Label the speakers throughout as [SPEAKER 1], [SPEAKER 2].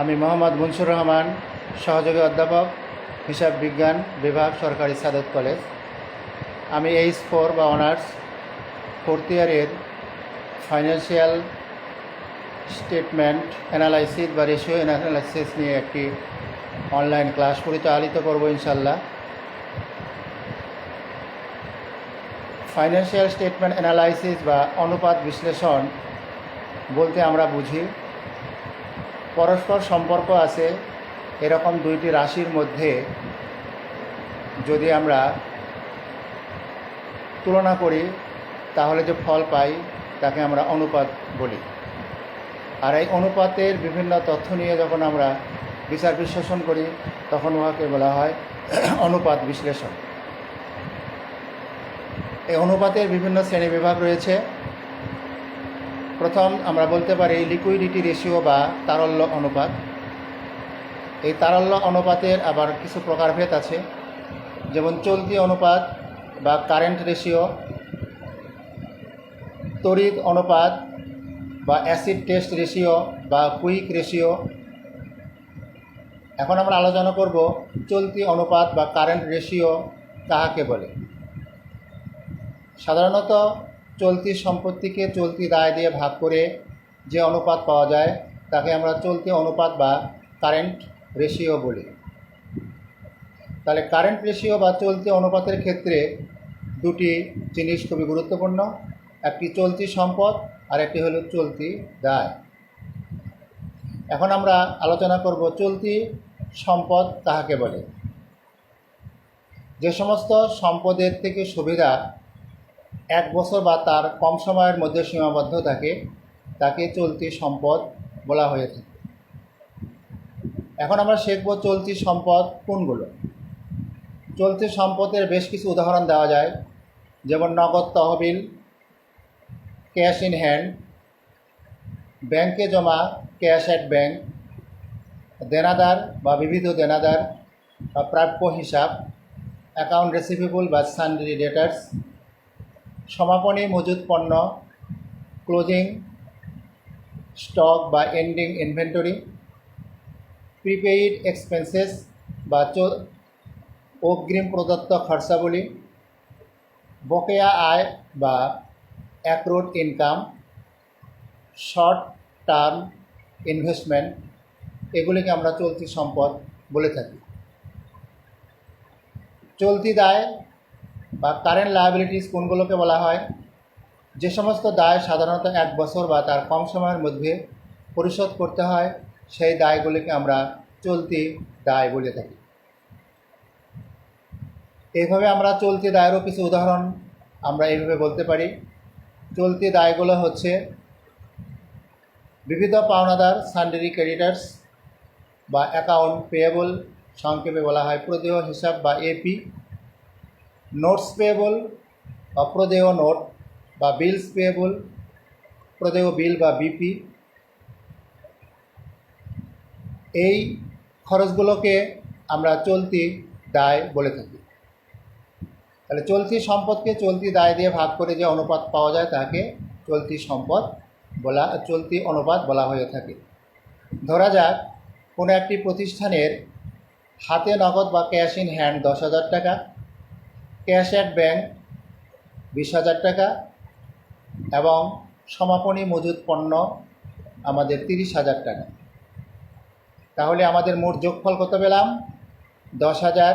[SPEAKER 1] আমি মোহাম্মদ মুনসুর রহমান, সহযোগী অধ্যাপক, হিসাব বিজ্ঞান বিভাগ, সরকারি সাদত কলেজ। আমি H4 বা অনার্স ফোর্থ ইয়ারের ফাইন্যান্সিয়াল স্টেটমেন্ট অ্যানালাইসিস বা রেশিও অ্যানালাইসিস নিয়ে একটি অনলাইন ক্লাস পরিচালিত করব ইনশাল্লাহ। ফাইন্যান্সিয়াল স্টেটমেন্ট অ্যানালাইসিস বা অনুপাত বিশ্লেষণ বলতে আমরা বুঝি পরস্পর সম্পর্ক আছে এরকম দুইটি রাশির মধ্যে যদি আমরা তুলনা করি তাহলে যে ফল পাই তাকে আমরা অনুপাত বলি। আর এই অনুপাতের বিভিন্ন তথ্য নিয়ে যখন আমরা বিচার বিশ্লেষণ করি তখন উহাকে বলা হয় অনুপাত বিশ্লেষণ। এই অনুপাতের বিভিন্ন শ্রেণীবিভাগ রয়েছে। প্রথম আমরা বলতে পারি লিকুইডিটি রেশিও বা তারল্য অনুপাত। এই তারল্য অনুপাতের আবার কিছু প্রকারভেদ আছে, যেমন চলতি অনুপাত বা কারেন্ট রেশিও, তড়িৎ অনুপাত বা অ্যাসিড টেস্ট রেশিও বা কুইক রেশিও। এখন আমরা আলোচনা করব চলতি অনুপাত বা কারেন্ট রেশিও কাহাকে বলে। সাধারণত চলতি সম্পত্তিকে চলতি দায় দিয়ে ভাগ করে যে অনুপাত পাওয়া যায় তাকে আমরা চলতি অনুপাত বা কারেন্ট রেশিও বলি। তাহলে কারেন্ট রেশিও বা চলতি অনুপাতের ক্ষেত্রে দুটি জিনিস খুবই গুরুত্বপূর্ণ, একটি চলতি সম্পদ আর একটি হলো চলতি দায়। এখন আমরা আলোচনা করব চলতি সম্পদ কাহাকে বলে। যে সমস্ত সম্পদের থেকে সুবিধা 1 বছর বা তার কম সময়ের মধ্যে সীমাবদ্ধ থাকে তাকে চলতি সম্পদ বলা হয়ে থাকে। এখন আমরা শিখব চলতি সম্পদ কোনগুলো। চলতি সম্পদের বেশ কিছু উদাহরণ দেওয়া যায়, যেমন নগদ তহবিল, ক্যাশ ইন হ্যান্ড, ব্যাংকে জমা ক্যাশ অ্যাট ব্যাংক, দেনাদার বা বিবিধ দেনাদার বা প্রাপ্য হিসাব, অ্যাকাউন্ট রিসিভেবল বা সান্ড্রি ডেটার্স, সমাপনী মজুত পণ্য, ক্লোজিং স্টক বা এন্ডিং ইনভেন্টরি, প্রিপেইড এক্সপেন্সেস বা অগ্রিম প্রদত্ত খরচাবলী, বকেয়া আয় বা accrued income, short term investment, এগুলিকে আমরা চলতি সম্পদ বলে থাকি। চলতি দায় বা কারেন্ট লায়াবিলিটিস কোনগুলোকে বলা হয়? যে সমস্ত দায় সাধারণত 1 বছর বা তার কম সময়ের মধ্যে পরিশোধ করতে হয় সেই দায়গুলিকে আমরা চলতি দায় বলে থাকি। এইভাবে আমরা চলতি দায়েরও কিছু উদাহরণ আমরা এইভাবে বলতে পারি। চলতি দায়গুলো হচ্ছে বিবিধ পাওনাদার, সান্ডারি ক্রেডিটার্স বা অ্যাকাউন্ট পেয়েবল, সংক্ষেপে বলা হয় প্রদেয় হিসাব বা এপি, নোটস পেয়েবল বা প্রদেয় নোট বা বিলস পেয়েবল, প্রদেয় বিল বা বিপি। এই খরচগুলোকে আমরা চলতি দায় বলে থাকি। তাহলে চলতি সম্পদকে চলতি দায় দিয়ে ভাগ করে যে অনুপাত পাওয়া যায় তাকে চলতি অনুপাত বলা হয়ে থাকে। ধরা যাক কোনো একটি প্রতিষ্ঠানের হাতে নগদ বা ক্যাশ ইন হ্যান্ড 10,000 টাকা, ক্যাশ অ্যাট ব্যাংক 20,000 টাকা এবং সমাপনী মজুত পণ্য আমাদের 30,000 টাকা। তাহলে আমাদের মোট যোগফল কত পেলাম? 10,000,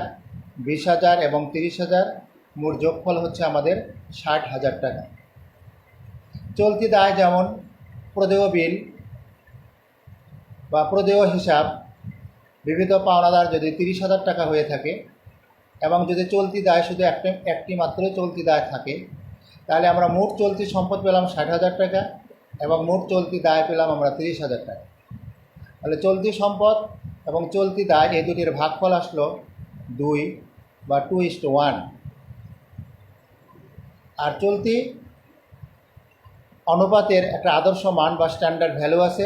[SPEAKER 1] 20,000 এবং 30,000, মোট যোগফল হচ্ছে আমাদের 60,000 টাকা। চলতি দায় যেমন প্রদেয় বিল বা প্রদেয় হিসাব, বিবিধ পাওনাদার যদি 30,000 টাকা হয়ে থাকে এবং যদি চলতি দায় শুধু একটি মাত্র চলতি দায় থাকে তাহলে আমরা মোট চলতি সম্পদ পেলাম 60,000 টাকা এবং মোট চলতি দায় পেলাম আমরা 30,000 টাকা। তাহলে চলতি সম্পদ এবং চলতি দায় এই দুটির ভাগফল আসলো 2 বা 2:1। আর চলতি অনুপাতের একটা আদর্শ মান বা স্ট্যান্ডার্ড ভ্যালু আছে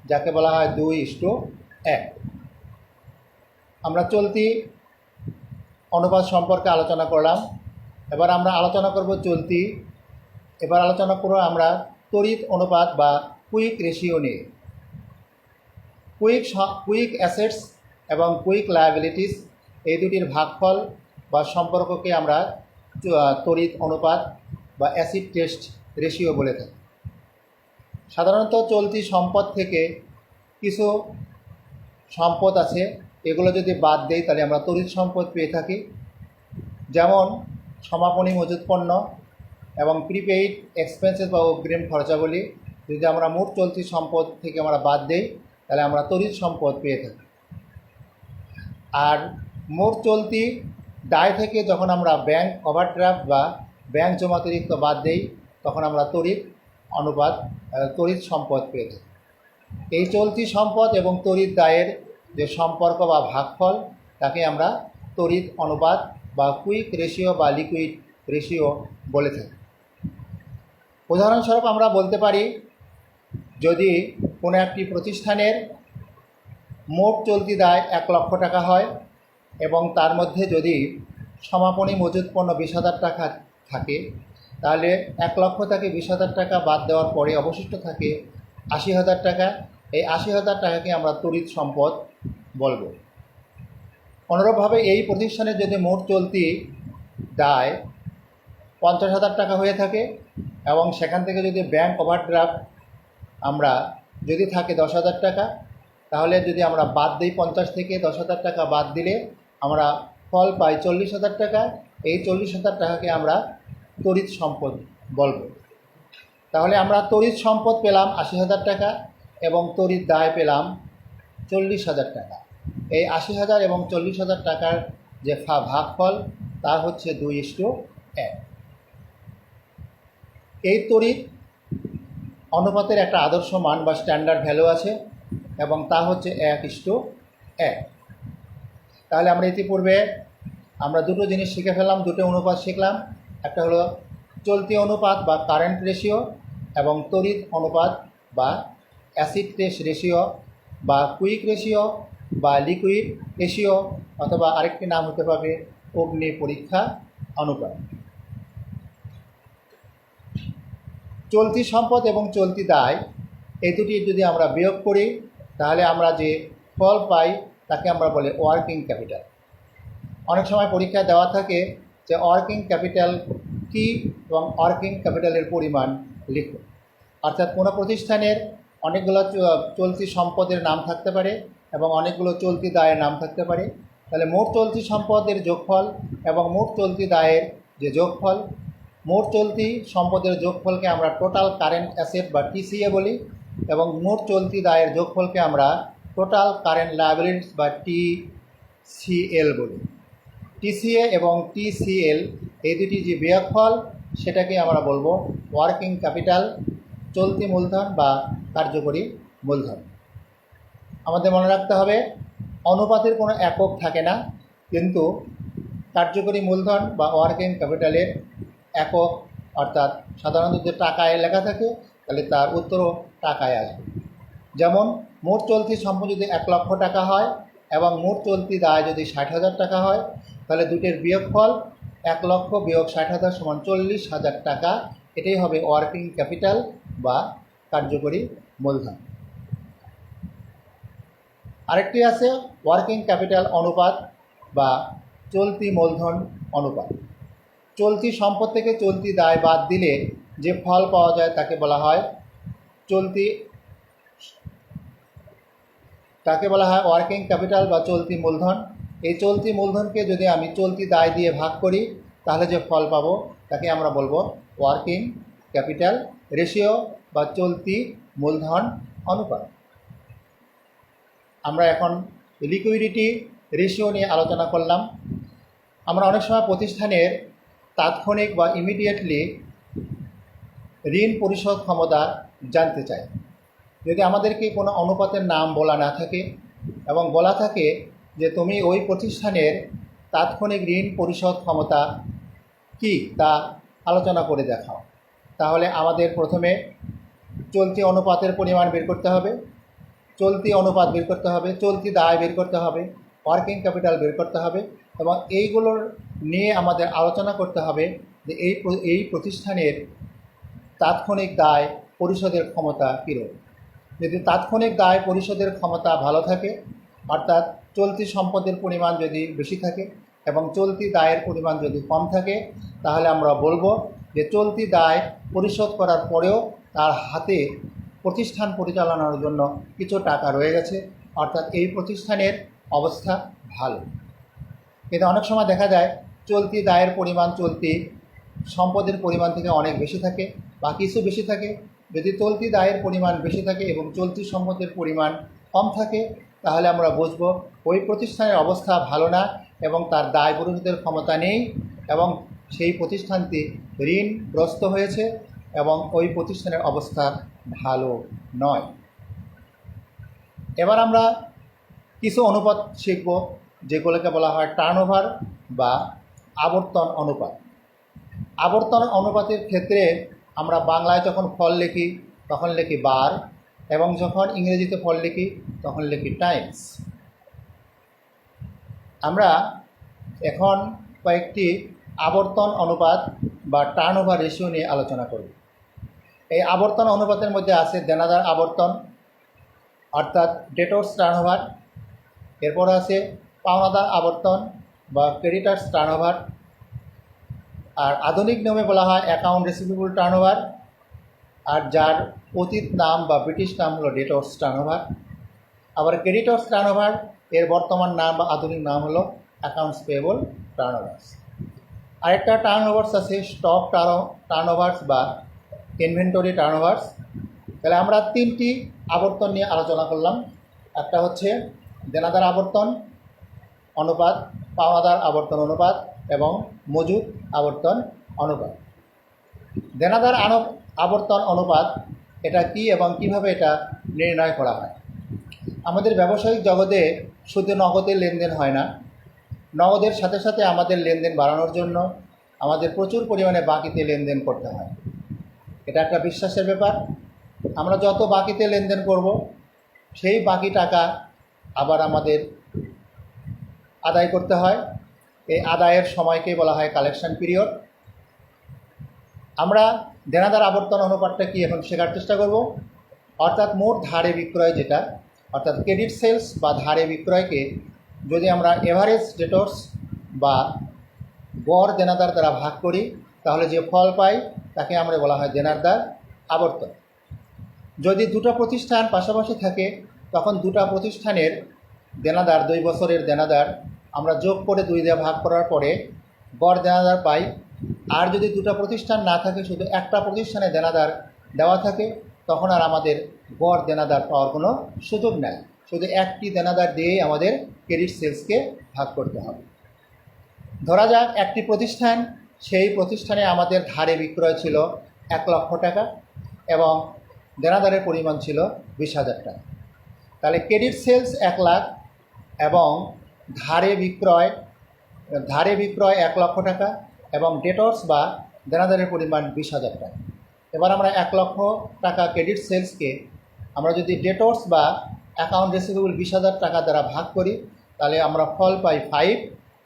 [SPEAKER 1] যাকে বলা হয় 2:1। আমরা চলতি অনুপাত সম্পর্কে আলোচনা করলাম। এবার আমরা আলোচনা করব আমরা তড়িৎ অনুপাত বা কুইক রেশিও নিয়ে। কুইক অ্যাসেটস এবং কুইক লায়াবিলিটিস এই দুটির ভাগফল বা সম্পর্ককে আমরা তড়িৎ অনুপাত বা অ্যাসিড টেস্ট রেশিও বলে থাকি। সাধারণত চলতি সম্পদ থেকে কিছু সম্পদ আছে, এগুলো যদি বাদ দেই তাহলে আমরা তড়িৎ সম্পদ পেয়ে থাকি। যেমন সমাপনী মজুত পণ্য এবং প্রিপেইড এক্সপেন্সেস বা অগ্রিম খরচাবলী যদি আমরা মোট চলতি সম্পদ থেকে আমরা বাদ দেই তাহলে আমরা তড়িৎ সম্পদ পেয়ে থাকি। আর মোট চলতি দায় থেকে যখন আমরা ব্যাংক ওভারড্রাফট বা ব্যাংক জমাতিরিক্ত বাদ দেই তখন আমরা তড়িৎ সম্পদ পেয়ে থাকি। এই চলতি সম্পদ এবং তড়িৎ দায়ের যে সম্পর্ক বা ভাগফল তাকে আমরা তড়িৎ অনুপাত বা কুইক রেশিও বা লিকুইড রেশিও বলে থাকি। উদাহরণস্বরূপ আমরা বলতে পারি, যদি কোনো একটি প্রতিষ্ঠানের মোট চলতি দায় 1 লক্ষ টাকা হয় এবং তার মধ্যে যদি সমাপনী মজুত পণ্য 20,000 টাকা থাকে, তাহলে 1 লক্ষ থেকে 20,000 টাকা বাদ দেওয়ার পরে অবশিষ্ট থাকে 80,000 টাকা। এই 80,000 টাকাকে আমরা তড়িৎ সম্পদ বলবো। অনুরূপভাবে এই প্রতিষ্ঠানের যদি মোট চলতি দায় 50,000 টাকা হয়ে থাকে এবং সেখান থেকে যদি ব্যাংক ওভারড্রাফট আমরা যদি থাকে 10,000 টাকা, তাহলে যদি আমরা বাদ দিই 50 থেকে 10,000 টাকা বাদ দিলে আমরা ফল পাই 40,000 টাকা। এই 40,000 টাকাকে আমরা তড়িৎ সম্পদ বলবো। তাহলে আমরা তড়িৎ সম্পদ পেলাম 80,000 টাকা এবং তড়িৎ দায় পেলাম 40,000 টাকা। এই 80,000 এবং 40,000 টাকার যে ভাগফল তা হচ্ছে 2:1। এই তড়িৎ অনুপাতের একটা আদর্শ মান বা স্ট্যান্ডার্ড ভ্যালু আছে এবং তা হচ্ছে 1:1। তাহলে আমরা ইতিপূর্বে দুটো জিনিস শিখে ফেললাম, দুটো অনুপাত শিখলাম। একটা হলো চলতি অনুপাত বা কারেন্ট রেশিও এবং তড়িৎ অনুপাত বা অ্যাসিড টেস্ট রেশিও বা কুইক রেশিও বা লিকুইড রেশিও, অথবা আরেকটি নাম হতে পারে অগ্নি পরীক্ষা অনুপাত। চলতি সম্পদ এবং চলতি দায় এই দুটি যদি আমরা বিয়োগ করি তাহলে আমরা যে ফল পাই তাকে আমরা বলি ওয়ার্কিং ক্যাপিটাল। অনেক সময় পরীক্ষায় দেওয়া থাকে যে ওয়ার্কিং ক্যাপিটাল কি এবং ওয়ার্কিং ক্যাপিটালের পরিমাণ লিখুন। অর্থাৎ কোনো প্রতিষ্ঠানের অনেকগুলো চলতি সম্পদের নাম থাকতে পারে এবং অনেকগুলো চলতি দায়ের নাম থাকতে পারে। তাহলে মোট চলতি সম্পদের যোগফল এবং মোট চলতি দায়ের যে যোগফল, মোট চলতি সম্পদের যোগফলকে আমরা টোটাল কারেন্ট অ্যাসেট বা টিসিএ বলি এবং মোট চলতি দায়ের যোগফলকে আমরা টোটাল কারেন্ট লায়াবিলিটিস বা টিসিএল বলি। টিসিএ এবং টিসিএল এই দুটি যে বিয়োগফল সেটাকে আমরা বলবো ওয়ার্কিং ক্যাপিটাল, চলতি মূলধন বা কার্যকরী মূলধন। আমাদের মনে রাখতে হবে অনুপাতের কোনো একক থাকে না, কিন্তু কার্যকরী মূলধন বা ওয়ার্কিং ক্যাপিটালের একক, অর্থাৎ সাধারণত যে টাকায় লেখা থাকে তাহলে তার উত্তরও টাকায় আসবে। যেমন মোট চলতি সম্পদ যদি 1 লক্ষ টাকা হয় এবং মোট চলতি দায় যদি 60,000 টাকা হয়, তাহলে দুটির বিয়োগফল 1 লক্ষ বিয়োগ 60,000 সমান 40,000 টাকা। এটাই হবে ওয়ার্কিং ক্যাপিটাল বা কার্যকরী মূলধন। আরেকটি আছে ওয়ার্কিং ক্যাপিটাল অনুপাত বা চলতি মূলধন অনুপাত। চলতি সম্পদ থেকে চলতি দায় বাদ দিলে যে ফল পাওয়া যায় তাকে বলা হয় ওয়ার্কিং ক্যাপিটাল বা চলতি মূলধন। এই চলতি মূলধনকে যদি আমি চলতি দায় দিয়ে ভাগ করি তাহলে যে ফল পাবো তাকে আমরা বলবো ওয়ার্কিং ক্যাপিটাল রেশিও বা চলতি মূলধন অনুপাত। আমরা এখন লিকুইডিটি রেশিও নিয়ে আলোচনা করলাম। আমরা অনেক সময় প্রতিষ্ঠানের তাৎক্ষণিক বা ইমিডিয়েটলি ঋণ পরিশোধ ক্ষমতা জানতে চাই। যদি আমাদেরকে কোনো অনুপাতের নাম বলা না থাকে এবং বলা থাকে যে তুমি ওই প্রতিষ্ঠানের তাৎক্ষণিক ঋণ পরিশোধ ক্ষমতা কি তা আলোচনা করে দেখাও, তাহলে আমাদের প্রথমে চলতি অনুপাতের পরিমাণ বের করতে হবে, চলতি অনুপাত বের করতে হবে, চলতি দায় বের করতে হবে, ওয়ার্কিং ক্যাপিটাল বের করতে হবে এবং এইগুলোর নিয়ে আমাদের আলোচনা করতে হবে যে এই প্রতিষ্ঠানের তাৎক্ষণিক দায় পরিশোধের ক্ষমতা কীরকম। যদি তাৎক্ষণিক দায় পরিশোধের ক্ষমতা ভালো থাকে, অর্থাৎ চলতি সম্পদের পরিমাণ যদি বেশি থাকে এবং চলতি দায়ের পরিমাণ যদি কম থাকে, তাহলে আমরা বলবো যে চলতি দায় পরিশোধ করার পরেও তার হাতে প্রতিষ্ঠান পরিচালনার জন্য কিছু টাকা রয়ে গেছে, অর্থাৎ এই প্রতিষ্ঠানের অবস্থা ভালো। কিন্তু অনেক সময় দেখা যায় চলতি দায়ের পরিমাণ চলতি সম্পদের পরিমাণ থেকে অনেক বেশি থাকে বা কিছু বেশি থাকে। যদি চলতি দায়ের পরিমাণ বেশি থাকে এবং চলতি সম্পদের পরিমাণ কম থাকে, তাহলে আমরা বুঝব ওই প্রতিষ্ঠানের অবস্থা ভালো না এবং তার দায় পরিশোধের ক্ষমতা নেই এবং সেই প্রতিষ্ঠানটি ঋণগ্রস্ত হয়েছে এবং ওই প্রতিষ্ঠানের অবস্থা ভালো নয়। এবার আমরা কিছু অনুপাত শিখব, যেগুলোকে বলা হয় টার্নওভার বা আবর্তন অনুপাত। আবর্তন অনুপাতের ক্ষেত্রে আমরা বাংলায় যখন ফল লিখি তখন লিখি বার, এবং যখন ইংরেজিতে ফল লিখি তখন লিখি টাইমস। আমরা এখন কয়েকটি আবর্তন অনুপাত বা টার্নওভার রেশিও নিয়ে আলোচনা করব। এই আবর্তন অনুপাতের মধ্যে আছে দেনাদার আবর্তন, অর্থাৎ ডেটর্স টার্নওভার। এরপর আছে পাওনাদার আবর্তন বা ক্রেডিটার্স টার্নওভার। আর আধুনিক নিয়মে বলা হয় অ্যাকাউন্ট রিসিভেবল টার্নওভার, আর যার অতীত নাম বা ব্রিটিশ নাম হলো ডেটর্স টার্নওভার। আবার ক্রেডিটর্স টার্নওভার এর বর্তমান নাম বা আধুনিক নাম হলো অ্যাকাউন্টস পেয়েবল টার্নওভার্স। আরেকটা টার্নওভার্স আছে স্টক টার্নওভার্স বা ইনভেন্টরি টার্নওভার্স। তাহলে আমরা তিনটি আবর্তন নিয়ে আলোচনা করলাম। একটা হচ্ছে দেনাদার আবর্তন অনুপাত, পাওনাদার আবর্তন অনুপাত এবং মজুদ আবর্তন অনুপাত। দেনাদার আবর্তন অনুপাত এটা কি এবং কিভাবে এটা নির্ণয় করা হয়? আমাদের ব্যবসায়িক জগতে শুধু নগদের লেনদেন হয় না, নগদের সাথে সাথে আমাদের লেনদেন বাড়ানোর জন্য আমাদের প্রচুর পরিমাণে বাকিতে লেনদেন করতে হয়। এটা একটা বিশ্বাসের ব্যাপার। আমরা যত বাকিতে লেনদেন করব, সেই বাকি টাকা আবার আমাদের আদায় করতে হয়। এই আদায়ের সময়কে বলা হয় কালেকশন পিরিয়ড। আমরা দেনাদার আবর্তন অনুপাতটা কি এখন শেখার চেষ্টা করব। অর্থাৎ মোট ধারে বিক্রয় যেটা, অর্থাৎ ক্রেডিট সেলস বা ধারে বিক্রয়কে যদি আমরা এভারেজ ডেটর্স বা গড় দেনাদার দ্বারা ভাগ করি, তাহলে যে ফল পাই তাকে আমরা বলা হয় দেনাদার আবর্তন। যদি দুটো প্রতিষ্ঠান পাশাপাশি থাকে, তখন দুটো প্রতিষ্ঠানের দেনাদার 2 বছরের দেনাদার আমরা যোগ করে 2 দিয়ে ভাগ করার পরে গড় দেনাদার পাই। আর যদি দুটো প্রতিষ্ঠান না থাকে, শুধু একটা প্রতিষ্ঠানে দেনাদার দেওয়া থাকে, তখন আর আমাদের গড় দেনাদার পাওয়ার কোনো সুযোগ নেই। শুধু একটি দেনাদার দিয়েই আমাদের ক্রেডিট সেলসকে ভাগ করতে হবে। ধরা যাক একটি প্রতিষ্ঠান, সেই প্রতিষ্ঠানে আমাদের ধারে বিক্রয় ছিল 1 লক্ষ টাকা এবং দেনাদারের পরিমাণ ছিল 20,000 টাকা। তাহলে ক্রেডিট সেলস 1 লাখ এবং ধারে বিক্রয় 1 লক্ষ টাকা এবং ডেটর্স বা দেনাদারের পরিমাণ 20,000 টাকা। এবার আমরা 1 লক্ষ টাকা ক্রেডিট সেলসকে আমরা যদি ডেটর্স বা অ্যাকাউন্ট রিসিভেবল 20,000 টাকা দ্বারা ভাগ করি, তাহলে আমরা ফল পাই 5।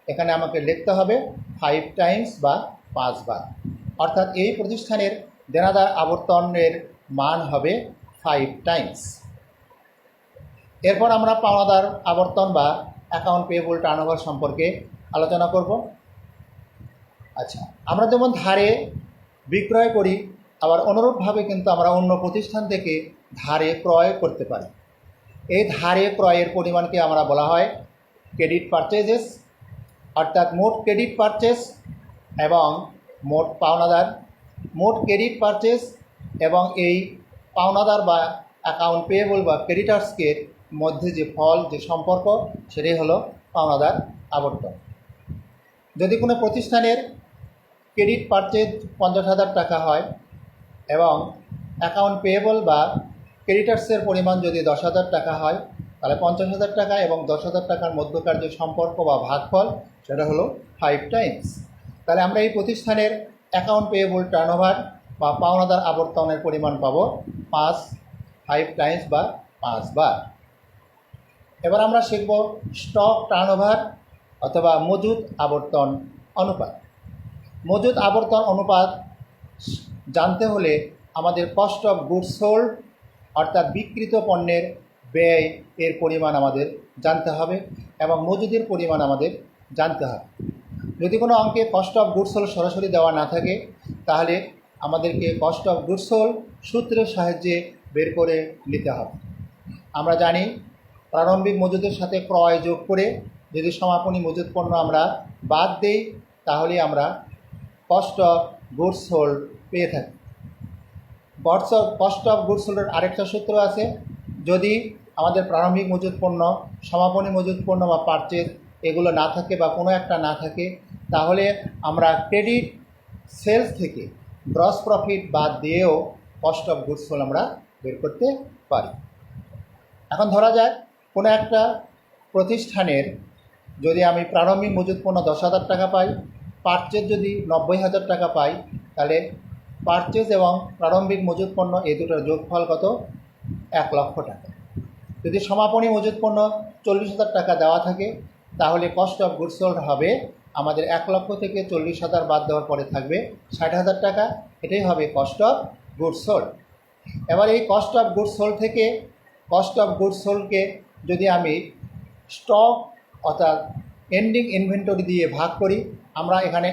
[SPEAKER 1] এখানে আমাকে লিখতে হবে 5 টাইমস বা 5 বার, অর্থাৎ এই প্রতিষ্ঠানের দেনাদার আবর্তনের মান হবে 5 টাইমস। এরপর আমরা পাওনাদার আবর্তন বা অ্যাকাউন্ট পেয়েবল টার্নওভার সম্পর্কে আলোচনা করব। আচ্ছা, আমরা যেমন ধারে বিক্রয় করি, আবার অনুরূপভাবে কিন্তু আমরা অন্য প্রতিষ্ঠান থেকে ধারে ক্রয় করতে পারি। এই ধারে ক্রয়ের পরিমাণকে আমরা বলা হয় ক্রেডিট পারচেজেস, অর্থাৎ মোট ক্রেডিট পারচেস এবং মোট পাওনাদার। মোট ক্রেডিট পারচেস এবং এই পাওনাদার বা অ্যাকাউন্ট পেয়েবল বা ক্রেডিটার্সকে মধ্যে যে ফল, যে সম্পর্ক, সেটাই হলো পাওনাদার আবর্তন। যদি কোনো প্রতিষ্ঠানের ক্রেডিট পারচেজ 50,000 টাকা হয় এবং অ্যাকাউন্ট পেয়েবল বা ক্রেডিটার্সের পরিমাণ যদি 10,000 টাকা হয়, তাহলে 50,000 টাকা এবং 10,000 টাকার মধ্যকার যে সম্পর্ক বা ভাগফল, সেটা হলো 5 টাইমস। তাহলে আমরা এই প্রতিষ্ঠানের অ্যাকাউন্ট পেয়েবল টার্নওভার বা পাওনাদার আবর্তনের পরিমাণ পাবো 5 টাইমস বা 5 বার। এবার আমরা শিখব স্টক টার্নওভার অথবা মজুদ আবর্তন অনুপাত। মজুদ আবর্তন অনুপাত জানতে হলে আমাদের কস্ট অফ গুডস সোল্ড অর্থাৎ বিক্রিত পণ্যের ব্যয় এর পরিমাণ আমাদের জানতে হবে এবং মজুদের পরিমাণ আমাদের জানতে হবে। যদি কোনো অঙ্কে কস্ট অফ গুডস সোল্ড সরাসরি দেওয়া না থাকে তাহলে আমাদেরকে কস্ট অফ গুডস সোল্ড সূত্রের সাহায্যে বের করে নিতে হবে। আমরা জানি প্রারম্ভিক মজুদের সাথে ক্রয় যোগ করে যদি সমাপনী মজুদ পণ্য আমরা বাদ দেই তাহলে আমরা কস্ট অফ গুডস সোল্ড পেয়ে থাকি। কস্ট অফ গুডস সোল্ডের আরেকটা সূত্র আছে, যদি আমাদের প্রারম্ভিক মজুদ পণ্য, সমাপনী মজুদ পণ্য বা পারচেজ এগুলো না থাকে বা কোনো একটা না থাকে তাহলে আমরা ক্রেডিট সেলস থেকে গ্রস প্রফিট বাদ দিয়েও কস্ট অফ গুডস সোল্ড আমরা বের করতে পারি। এখন ধরা যাক কোনো একটা প্রতিষ্ঠানের যদি আমি প্রারম্ভিক মজুদ পণ্য 10,000 টাকা পাই, পারচেজ যদি 90,000 টাকা পাই, তাহলে পারচেজ এবং প্রারম্ভিক মজুদ পণ্য এই দুটোর যোগফল কত? 1 লক্ষ টাকা। যদি সমাপনী মজুদ পণ্য 40,000 টাকা দেওয়া থাকে তাহলে কস্ট অফ গুডস সোল্ড হবে আমাদের 1 লক্ষ থেকে 40,000 বাদ দেওয়ার পরে থাকবে 60,000 টাকা। এটাই হবে কস্ট অফ গুডস সোল্ড। এবার এই কস্ট অফ গুডস সোল্ড থেকে কস্ট অফ গুডস সোল্ডকে যদি আমি স্টক অর্থাৎ এন্ডিং ইনভেন্টরি দিয়ে ভাগ করি, আমরা এখানে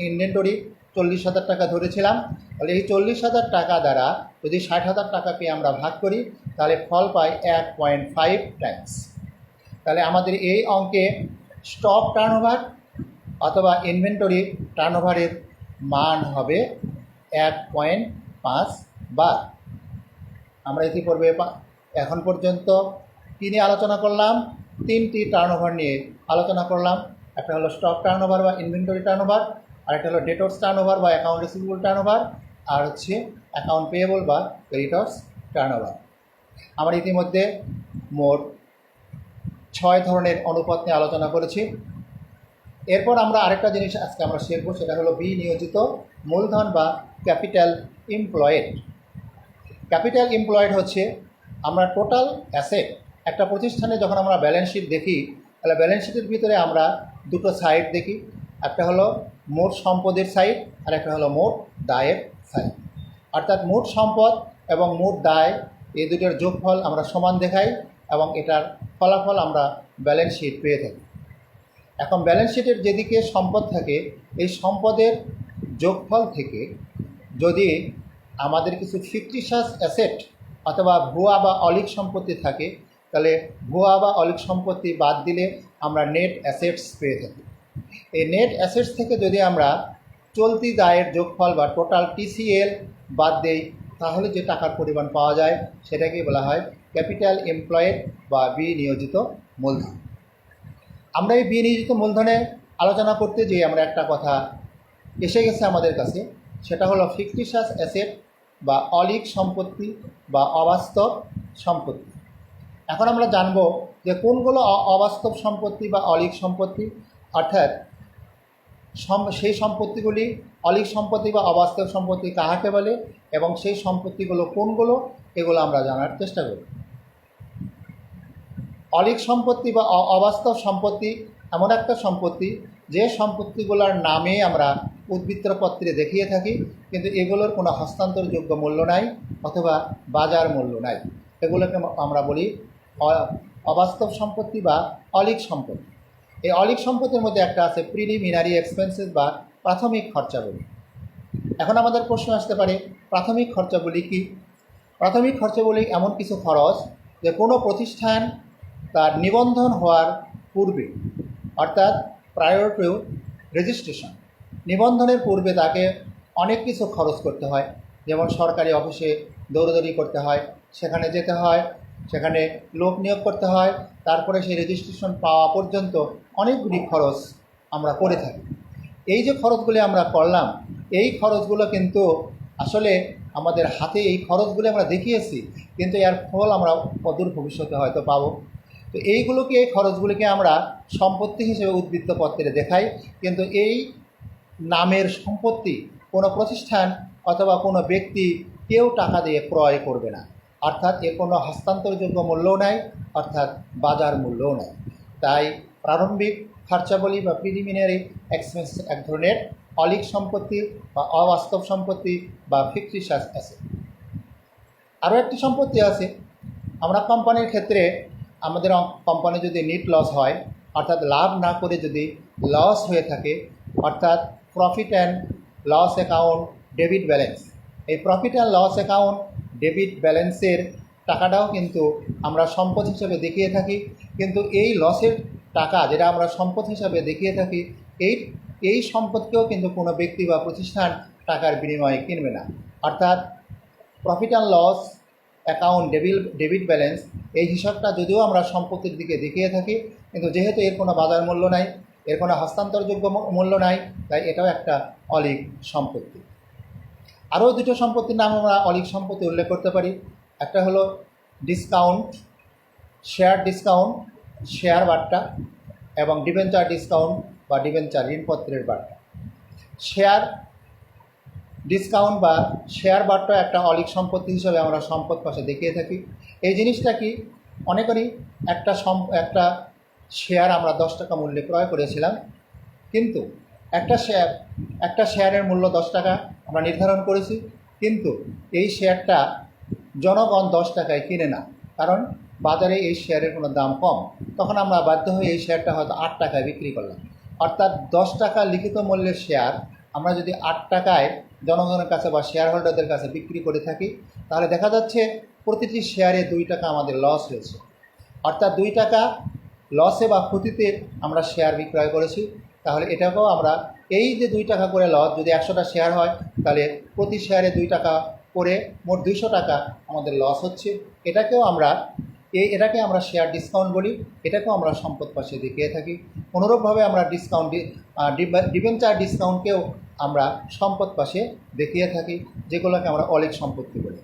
[SPEAKER 1] ইনভেন্টরি 40,000 টাকা ধরেছিলাম, তাহলে এই 40,000 টাকা দ্বারা যদি 60,000 টাকাকে আমরা ভাগ করি তাহলে ফল পাই 1.5 টাইমস। তাহলে আমাদের এই অঙ্কে স্টক টার্নওভার অথবা ইনভেন্টরি টার্নওভারের মান হবে 1.5 বার। আমরা ইতিপূর্বে এখন পর্যন্ত কী নিয়ে আলোচনা করলাম? 3টি টার্নওভার নিয়ে আলোচনা করলাম। একটা হলো স্টক টার্নওভার বা ইনভেন্টরি টার্নওভার, আর একটা হলো ডেটর্স টার্নওভার বা অ্যাকাউন্ট রিসিভেবল টার্নওভার, আর হচ্ছে অ্যাকাউন্ট পেয়েবল বা ক্রেডিটর্স টার্নওভার। আমরা ইতিমধ্যে মোট 6 ধরনের অনুপাত নিয়ে আলোচনা করেছি। এরপর আমরা আরেকটা জিনিস আজকে আমরা শিখব, সেটা হলো বিনিয়োজিত মূলধন বা ক্যাপিটাল এমপ্লয়েড। ক্যাপিটাল এমপ্লয়েড হচ্ছে আমরা টোটাল অ্যাসেট। একটা প্রতিষ্ঠানে যখন আমরা ব্যালেন্স শিট দেখি তাহলে ব্যালেন্স শিটের ভিতরে আমরা দুটো সাইড দেখি, একটা হলো মোট সম্পদের সাইড আর একটা হলো মোট দায়ের সাইড। অর্থাৎ মোট সম্পদ এবং মোট দায় এই দুটোর যোগফল আমরা সমান দেখাই এবং এটার ফলাফল আমরা ব্যালেন্স শিট পেয়ে থাকি। এখন ব্যালেন্স শিটের যেদিকে সম্পদ থাকে এই সম্পদের যোগফল থেকে যদি আমাদের কিছু ফিকটিশাস অ্যাসেট অথবা ভুয়া বা অলিক সম্পত্তি থাকে তাহলে ভুয়া বা অলিক সম্পত্তি বাদ দিলে আমরা নেট অ্যাসেটস পেয়ে থাকি। এই নেট অ্যাসেটস থেকে যদি আমরা চলতি দায়ের যোগফল বা টোটাল টিসিএল বাদ দেই তাহলে যে টাকার পরিমাণ পাওয়া যায় সেটাকে বলা হয় ক্যাপিটাল এমপ্লয়েড বা বিনিয়োজিত মূলধন। আমরা এই বিনিয়োজিত মূলধনে আলোচনা করতে যেয়ে আমরা একটা কথা এসে গেছে আমাদের কাছে, সেটা হলো ফিকটিশাস অ্যাসেট বা অলিক সম্পত্তি বা অবাস্তব সম্পত্তি। এখন আমরা জানব যে কোনগুলো অবাস্তব সম্পত্তি বা অলিক সম্পত্তি, অর্থাৎ সেই সম্পত্তিগুলি অলিক সম্পত্তি বা অবাস্তব সম্পত্তি কাহাকে বলে এবং সেই সম্পত্তিগুলো কোনগুলো এগুলো আমরা জানার চেষ্টা করি। অলিক সম্পত্তি বা অবাস্তব সম্পত্তি এমন একটা সম্পত্তি যে সম্পত্তিগুলোর নামে আমরা উদ্বৃত্তপত্রে দেখিয়ে থাকি কিন্তু এগুলোর কোনো হস্তান্তরযোগ্য মূল্য নাই অথবা বাজার মূল্য নাই, এগুলোকে আমরা বলি অবাস্তব সম্পত্তি বা অলিক সম্পত্তি। এই অলিক সম্পত্তির মধ্যে একটা আছে প্রিলিমিনারি এক্সপেন্সেস বা প্রাথমিক খরচাগুলি। এখন আমাদের প্রশ্ন আসতে পারে প্রাথমিক খরচাগুলি কি? প্রাথমিক খরচাগুলি এমন কিছু খরচ যে কোনো প্রতিষ্ঠান তার নিবন্ধন হওয়ার পূর্বে অর্থাৎ প্রায়র টু রেজিস্ট্রেশন, নিবন্ধনের পূর্বে তাকে অনেক কিছু খরচ করতে হয়, যেমন সরকারি অফিসে দৌড়দৌড়ি করতে হয়, সেখানে যেতে হয়, সেখানে লোক নিয়োগ করতে হয়, তারপরে সেই রেজিস্ট্রেশন পাওয়া পর্যন্ত অনেকগুলি খরচ আমরা করে থাকি। এই যে খরচগুলি আমরা করলাম এই খরচগুলো কিন্তু আসলে আমাদের হাতে এই খরচগুলি আমরা দেখিয়েছি কিন্তু এর ফল আমরা অদূর ভবিষ্যতে হয়তো পাবো। তো এইগুলোকে এই খরচগুলিকে আমরা সম্পত্তি হিসেবে উদ্বৃত্তপত্রে দেখাই, কিন্তু এই নামের সম্পত্তি কোনো প্রতিষ্ঠান অথবা কোনো ব্যক্তি কেউ টাকা দিয়ে ক্রয় করবে না, অর্থাৎ এর কোনো হস্তান্তরযোগ্য মূল্যও নাই, অর্থাৎ বাজার মূল্যও নাই। তাই প্রারম্ভিক খরচাবলী বা প্রিলিমিনারি এক্সপেন্স এক ধরনের অলিক সম্পত্তি বা অবাস্তব সম্পত্তি বা ফিকটিশাস অ্যাসেট। আরও একটি সম্পত্তি আছে। আমরা কোম্পানির ক্ষেত্রে আমাদের কোম্পানি যদি নেট লস হয়, অর্থাৎ লাভ না করে যদি লস হয়ে থাকে, অর্থাৎ profit and loss account debit balance, এই profit and loss account debit ব্যালেন্সের টাকাটাও কিন্তু আমরা সম্পদ হিসেবে দেখিয়ে থাকি। কিন্তু এই লসের টাকা যেটা আমরা সম্পদ হিসাবে দেখিয়ে থাকি, এই সম্পদকেও কিন্তু কোনো ব্যক্তি বা প্রতিষ্ঠান টাকার বিনিময়ে কিনবে না। অর্থাৎ profit and loss account debit balance, এই হিসাবটা যদিও আমরা সম্পত্তির দিকে দেখিয়ে থাকি, কিন্তু যেহেতু এর কোনো বাজার মূল্য নাই, এর কোনো হস্তান্তরযোগ্য মূল্য নাই, তাই এটাও একটা অলিক সম্পত্তি। আরও দুটো সম্পত্তির নাম আমরা অলিক সম্পত্তি উল্লেখ করতে পারি। একটা হলো ডিসকাউন্ট, শেয়ার ডিসকাউন্ট, শেয়ার বাট্টা, এবং ডিবেঞ্চার ডিসকাউন্ট বা ডিবেঞ্চার ঋণপত্রের বাট্টা। শেয়ার ডিসকাউন্ট বা শেয়ার বাট্টা একটা অলিক সম্পত্তি হিসেবে আমরা সম্পদ পাশে দেখিয়ে থাকি। এই জিনিসটা কি, অনেকেরই একটা শেয়ার আমরা 10 টাকা মূল্যে ক্রয় করেছিলাম, কিন্তু একটা শেয়ারের মূল্য 10 টাকা আমরা নির্ধারণ করেছি, কিন্তু এই শেয়ারটা জনগণ 10 টাকায় কিনে না, কারণ বাজারে এই শেয়ারের কোনো দাম কম। তখন আমরা বাধ্য হয়ে এই শেয়ারটা হয়তো 8 টাকায় বিক্রি করলাম। অর্থাৎ 10 টাকা লিখিত মূল্যের শেয়ার আমরা যদি 8 টাকায় জনগণের কাছে বা শেয়ার হোল্ডারদের কাছে বিক্রি করে থাকি, তাহলে দেখা যাচ্ছে প্রতিটি শেয়ারে 2 টাকা আমাদের লস হয়েছে। অর্থাৎ 2 টাকা লসে বা ক্ষতিতে আমরা শেয়ার বিক্রয় করেছি। তাহলে এটাকেও আমরা, এই যে 2 টাকা করে লস, যদি 100টা শেয়ার হয় তাহলে প্রতি শেয়ারে 2 টাকা করে মোট 200 টাকা আমাদের লস হচ্ছে। এটাকে আমরা শেয়ার ডিসকাউন্ট বলি, এটাকেও আমরা সম্পদ পাশে দেখিয়ে থাকি। অনুরূপভাবে আমরা ডিবেঞ্চার ডিসকাউন্টকেও আমরা সম্পদ পাশে দেখিয়ে থাকি, যেগুলোকে আমরা অলিক সম্পত্তি বলি।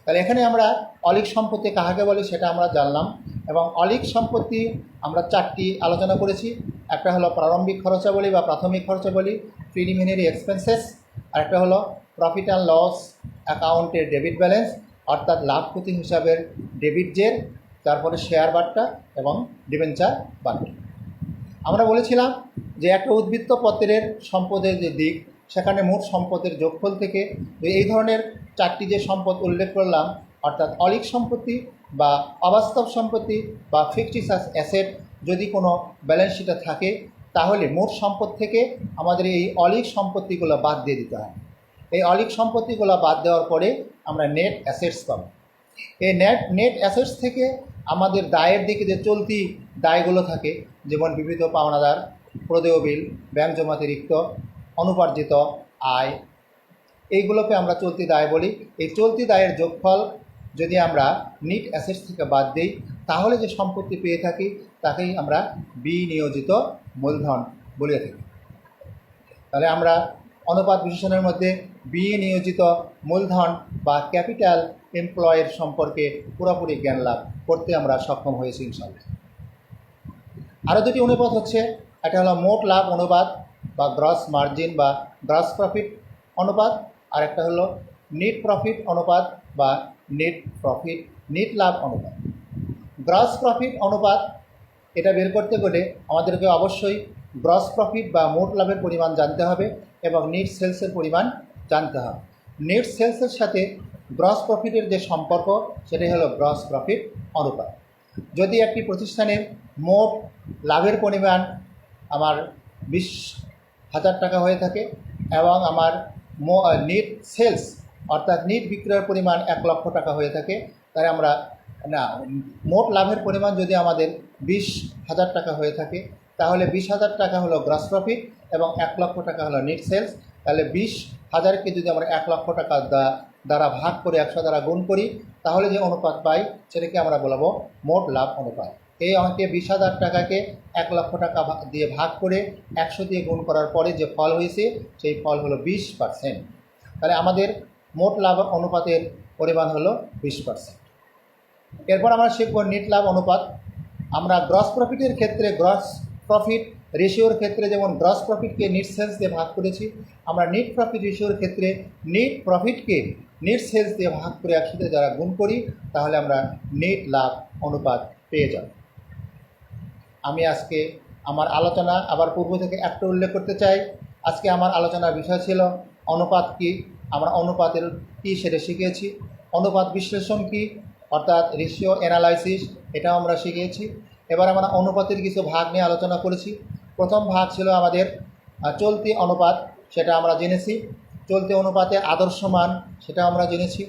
[SPEAKER 1] তাহলে এখানে আমরা অলিক সম্পত্তি কাহাকে বলি সেটা আমরা জানলাম, এবং অলিক সম্পত্তি আমরা 4টি আলোচনা করেছি। একটা হলো প্রারম্ভিক খরচাবলী বা প্রাথমিক খরচাবলী, প্রিলিমিনারি এক্সপেন্সেস, আর একটা হলো প্রফিট অ্যান্ড লস অ্যাকাউন্টের ডেবিট ব্যালেন্স, অর্থাৎ লাভ ক্ষতি হিসাবের ডেবিট জের, তারপরে শেয়ার বাট্টা এবং ডিবেঞ্চার বাট্টা। আমরা বলেছিলাম যে একটা উদ্বৃত্ত পত্রের সম্পদের যে দিক, সেখানে মোট সম্পদের যোগফল থেকে এই ধরনের 4টি যে সম্পদ উল্লেখ করলাম, অর্থাৎ অলিক সম্পত্তি বা অবাস্তব সম্পত্তি বা ফিকটিশাস অ্যাসেট যদি কোনো ব্যালেন্স শিটে থাকে, তাহলে মোট সম্পদ থেকে আমাদের এই অলিক সম্পত্তিগুলো বাদ দিয়ে দিতে হয়। এই অলিক সম্পত্তিগুলো বাদ দেওয়ার পরে আমরা নেট অ্যাসেটস পাব। এই নেট অ্যাসেটস থেকে আমাদের দায়ের দিকে যে চলতি দায়গুলো থাকে, যেমন বিবিধ পাওনাদার, প্রদেয় বিল, ব্যাংক জমাতিরিক্ত, অনুপার্জিত আয়, এইগুলোকে আমরা চলতি দায় বলি। এই চলতি দায়ের যোগফল যদি আমরা নেট অ্যাসেটস থেকে বাদ দিই, তাহলে যে সম্পত্তি পেয়ে থাকি তাকেই আমরা বিনিয়োজিত মূলধন বলে থাকি। তাহলে আমরা অনুপাত বিশেষণের মধ্যে বিনিয়োজিত মূলধন বা ক্যাপিটাল এমপ্লয়ের সম্পর্কে পুরোপুরি জ্ঞান লাভ করতে আমরা সক্ষম হয়েছি ইনশাআল্লাহ। আরও দুটি অনুপাত হচ্ছে, একটা হলো মোট লাভ অনুপাত বা গ্রস মার্জিন বা গ্রস প্রফিট অনুপাত, আর একটা হলো নেট প্রফিট অনুপাত বা নেট লাভ অনুপাত। গ্রস প্রফিট অনুপাত এটা বের করতে গেলে আমাদেরকে অবশ্যই গ্রস প্রফিট বা মোট লাভের পরিমাণ জানতে হবে এবং নেট সেলসের পরিমাণ জানতে হবে। নেট সেলসের সাথে গ্রস প্রফিটের যে সম্পর্ক, সেটাই হলো গ্রস প্রফিট অনুপাত। যদি একটি প্রতিষ্ঠানের মোট লাভের পরিমাণ আমার 20,000 টাকা হয়ে থাকে এবং আমার নেট সেলস অর্থাৎ নেট বিক্রয়ের পরিমাণ 1 লক্ষ টাকা হয়ে থাকে, তাহলে আমরা মোট লাভের পরিমাণ যদি আমাদের 20,000 টাকা হয়ে থাকে, তাহলে 20,000 টাকা হলো গ্রস প্রফিট এবং 1 লক্ষ টাকা হলো নেট সেলস। তাহলে 20,000কে যদি আমরা 1 লক্ষ টাকা দ্বারা ভাগ করে 100 দ্বারা গুণ করি, তাহলে যে অনুপাত পাই সেটাকে আমরা বলবো মোট লাভ অনুপাত। এই অঙ্কে 20,000 টাকাকে 1 লক্ষ টাকা দিয়ে ভাগ করে 100 দিয়ে গুণ করার পরে যে ফল হয়েছে সেই ফল হলো 20%। তাহলে আমাদের মোট লাভ অনুপাতের পরিমাণ হলো 20%। এরপর আমরা শিখব নেট লাভ অনুপাত। আমরা গ্রস প্রফিটের ক্ষেত্রে গ্রস প্রফিট রেশিওর ক্ষেত্রে যেমন গ্রস প্রফিটকে নেট সেলস দিয়ে ভাগ করেছি, আমরা নেট প্রফিট রেশিওর ক্ষেত্রে নেট প্রফিটকে নেট সেলস দিয়ে ভাগ করে 100 যারা গুণ করি, তাহলে আমরা নেট লাভ অনুপাত পেয়ে যাব। আমি আজকে আমার আলোচনা আবার পূর্ব থেকে একটা উল্লেখ করতে চাই। আজকে আমার আলোচনার বিষয় ছিল অনুপাত কি, আমরা অনুপাতের কি সেটা শিখেছি। অনুপাত বিশ্লেষণ কি, অর্থাৎ রেশিও অ্যানালাইসিস, এটাও আমরা শিখেছি। এবার আমরা অনুপাতের কিছু ভাগ নিয়ে আলোচনা করেছি। প্রথম ভাগ ছিল আমাদের চলতি অনুপাত, সেটা আমরা জেনেছি। চলতি অনুপাতের আদর্শ মান, সেটা আমরা জেনেছি।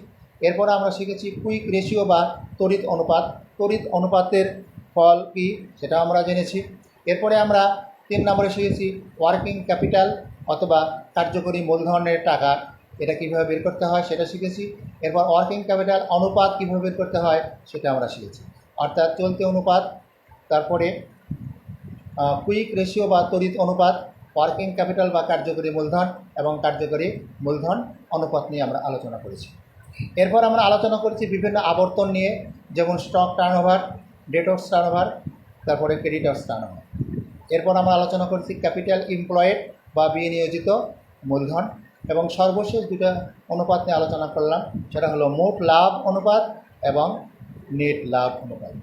[SPEAKER 1] এরপর আমরা শিখেছি কুইক রেশিও বা তড়িৎ অনুপাত। তড়িৎ অনুপাতের ফল কী, সেটা আমরা জেনেছি। এরপরে আমরা 3 নম্বরে শিখেছি ওয়ার্কিং ক্যাপিটাল অথবা কার্যকরী মূলধনের টাকা, এটা কীভাবে বের করতে হয় সেটা শিখেছি। এরপর ওয়ার্কিং ক্যাপিটাল অনুপাত কীভাবে বের করতে হয় সেটা আমরা শিখেছি। অর্থাৎ চলতি অনুপাত, তারপরে কুইক রেশিও বা তড়িৎ অনুপাত, ওয়ার্কিং ক্যাপিটাল বা কার্যকরী মূলধন এবং কার্যকরী মূলধন অনুপাত নিয়ে আমরা আলোচনা করেছি। এরপর আমরা আলোচনা করেছি বিভিন্ন আবর্তন নিয়ে, যেমন স্টক টার্নওভার, ডেটর্স টার্নওভার, তারপরে ক্রেডিটর্স টার্নওভার। এরপর আমরা আলোচনা করেছি ক্যাপিটাল এমপ্লয়েড বা বিনিয়োজিত মূলধন, এবং সর্বশেষ দুটো অনুপাত নিয়ে আলোচনা করলাম, সেটা হলো মোট লাভ অনুপাত এবং নেট লাভ অনুপাত।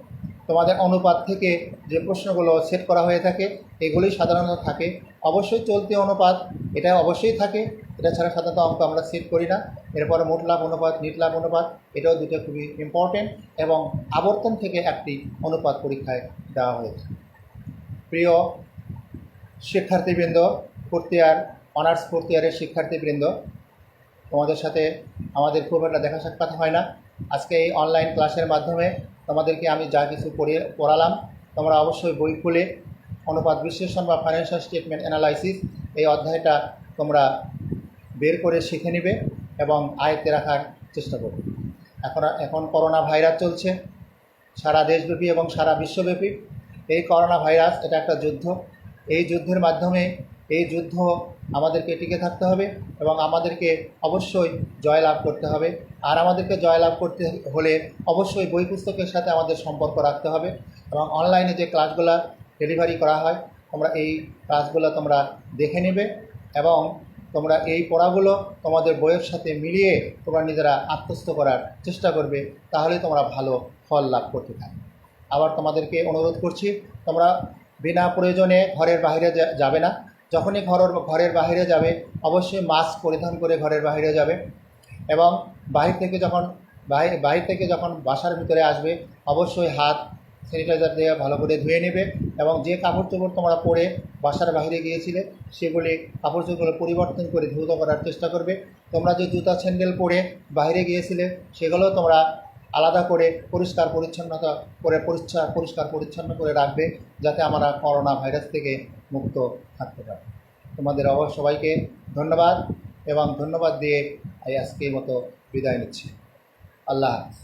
[SPEAKER 1] তোমাদের অনুপাত থেকে যে প্রশ্নগুলো সেট করা হয়ে থাকে এগুলোই সাধারণত থাকে। অবশ্যই চলতি অনুপাত, এটা অবশ্যই থাকে, এটা ছাড়া সাধারণত অঙ্ক আমরা সেট করি না। এরপরে মোট লাভ অনুপাত, নেট লাভ অনুপাত, এটাও দুটো খুবই ইম্পর্টেন্ট, এবং আবর্তন থেকে একটি অনুপাত পরীক্ষায় দেওয়া হয়েছে। প্রিয় শিক্ষার্থীবৃন্দ, ফোর্থ ইয়ার অনার্স ফোর্থ ইয়ারের শিক্ষার্থীবৃন্দ, তোমাদের সাথে আমাদের খুব একটা দেখা সাক্ষাৎ হয় না। আজকে এই অনলাইন ক্লাসের মাধ্যমে তোমাদেরকে আমি যা কিছু পড়ালাম, তোমরা অবশ্যই বই খুলে অনুপাত বিশ্লেষণ বা ফাইন্যান্সিয়াল স্টেটমেন্ট অ্যানালাইসিস এই অধ্যায়টা তোমরা বের করে শিখে নেবে এবং আয়ত্তে রাখার চেষ্টা করবে। এখন করোনা ভাইরাস চলছে সারা দেশব্যাপী এবং সারা বিশ্বব্যাপী। এই করোনা ভাইরাস, এটা একটা যুদ্ধ। এই যুদ্ধের মাধ্যমে, এই যুদ্ধ আমাদেরকে টিকে থাকতে হবে এবং আমাদেরকে অবশ্যই জয়লাভ করতে হবে। আর আমাদেরকে জয়লাভ করতে হলে অবশ্যই বই পুস্তকের সাথে আমাদের সম্পর্ক রাখতে হবে, এবং অনলাইনে যে ক্লাসগুলো ডেলিভারি করা হয় তোমরা এই ক্লাসগুলো তোমরা দেখে নেবে এবং তোমরা এই পড়াগুলো তোমাদের বইয়ের সাথে মিলিয়ে তোমরা নিজেরা আত্মস্থ করার চেষ্টা করবে, তাহলে তোমরা ভালো ফল লাভ করতে থাকবে। আবার তোমাদেরকে অনুরোধ করছি, তোমরা বিনা প্রয়োজনে ঘরের বাইরে যাবে না। যখনই ঘরের বাইরে যাবে অবশ্যই মাস্ক পরিধান করে ঘরের বাইরে যাবে, এবং বাহির থেকে যখন বাসার ভিতরে আসবে অবশ্যই হাত স্যানিটাইজার দিয়ে ভালো করে ধুয়ে নেবে, এবং যে কাপড় চোপড় তোমরা পরে বাসার বাইরে গিয়েছিলে সেগুলি কাপড় চোপড় পরিবর্তন করে ধুত করার চেষ্টা করবে। তোমরা যে জুতা স্যান্ডেল পরে বাইরে গিয়েছিলে সেগুলো তোমরা আলাদা করে পরিষ্কার পরিচ্ছন্ন করে রাখবে, যাতে আমরা করোনা ভাইরাস থেকে মুক্ত থাকতে পারি। তোমাদের সবাইকে ধন্যবাদ, এবং ধন্যবাদ দিয়ে আজকের মতো বিদায় নিচ্ছি। আল্লাহ হাফেজ।